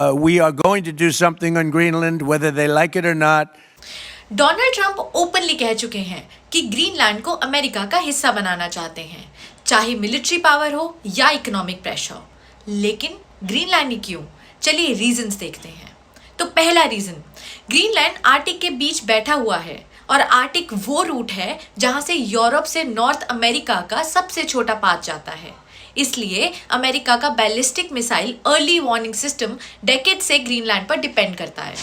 We are going to do something on Greenland, whether they like it or not. Donald Trump openly कह चुके हैं कि Greenland को America का हिस्सा बनाना चाहते हैं, चाहे मिलिट्री पावर हो या इकोनॉमिक प्रेशर। लेकिन ग्रीनलैंड ही क्यों? चलिए रीजंस देखते हैं। तो पहला रीजन, ग्रीनलैंड आर्टिक के बीच बैठा हुआ है और आर्टिक वो रूट है जहां से यूरोप से नॉर्थ अमेरिका का सबसे छोटा पाथ जाता है। इसलिए अमेरिका का ballistic missile early warning system decade से ग्रीनलैंड पर डिपेंड करता है।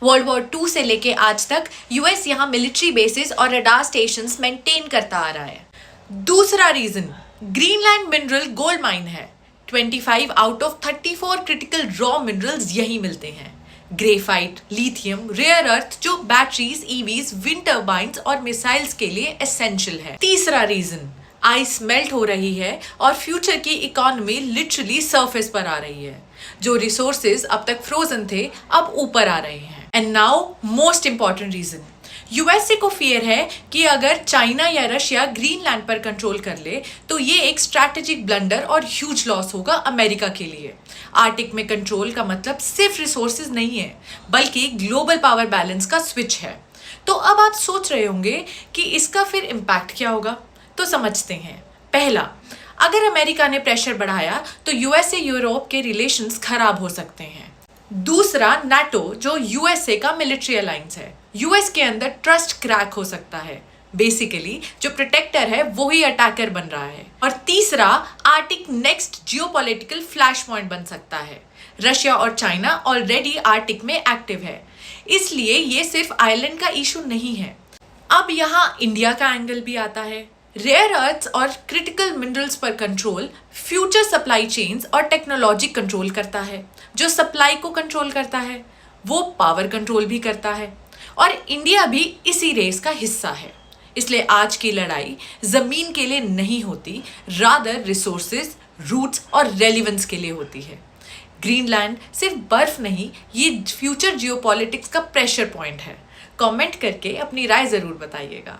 वर्ल्ड वॉर 2 से लेके आज तक यूएस यहाँ मिलिट्री बेसिस और रडार स्टेशंस मेंटेन करता आ रहा है। दूसरा reason, Greenland mineral gold mine है। 25 out of 34 critical raw minerals यही मिलते हैं। ग्रेफाइट, लिथियम, रेयर अर्थ जो बैटरीज, ईवीज, विंड टर्बाइंस और मिसाइल्स के लिए एसेंशियल है। तीसरा रीजन, आइस मेल्ट हो रही है और फ्यूचर की इकोनॉमी लिटरली सरफेस पर आ रही है। जो रिसोर्सेज अब तक फ्रोजन थे अब ऊपर आ रहे हैं। And now most important reason, USA को फियर है कि अगर चाइना या रशिया ग्रीनलैंड पर कंट्रोल कर ले तो ये एक स्ट्रैटेजिक ब्लंडर और ह्यूज लॉस होगा अमेरिका के लिए। आर्टिक में कंट्रोल का मतलब सिर्फ रिसोर्सेज नहीं है, बल्कि ग्लोबल पावर बैलेंस का स्विच है। तो अब आप सोच रहे होंगे कि इसका फिर इम्पैक्ट क्या होगा, तो समझते हैं। पहला, अगर अमेरिका ने प्रेशर बढ़ाया तो यूएसए यूरोप के रिलेशंस खराब हो सकते हैं। दूसरा, नाटो जो यूएसए का मिलिट्री अलायंस है, यूएस के अंदर ट्रस्ट क्रैक हो सकता है। बेसिकली जो प्रोटेक्टर है वो ही अटैकर बन रहा है। और तीसरा, Arctic next geopolitical flash point बन सकता है। रशिया और चाइना ऑलरेडी आर्टिक में एक्टिव है, इसलिए ये सिर्फ आइलैंड का इशू नहीं है। अब यहाँ इंडिया का एंगल भी आता है। रेयर अर्थ्स और क्रिटिकल मिनरल्स पर कंट्रोल फ्यूचर सप्लाई चेन्स और टेक्नोलॉजी कंट्रोल करता है। जो सप्लाई को कंट्रोल करता है वो पावर कंट्रोल भी करता है, और इंडिया भी इसी रेस का हिस्सा है। इसलिए आज की लड़ाई जमीन के लिए नहीं होती, रादर रिसोर्सेज, रूट्स और रेलिवेंस के लिए होती है। ग्रीनलैंड सिर्फ बर्फ नहीं, ये फ्यूचर जियोपॉलिटिक्स का प्रेशर पॉइंट है। कमेंट करके अपनी राय जरूर बताइएगा।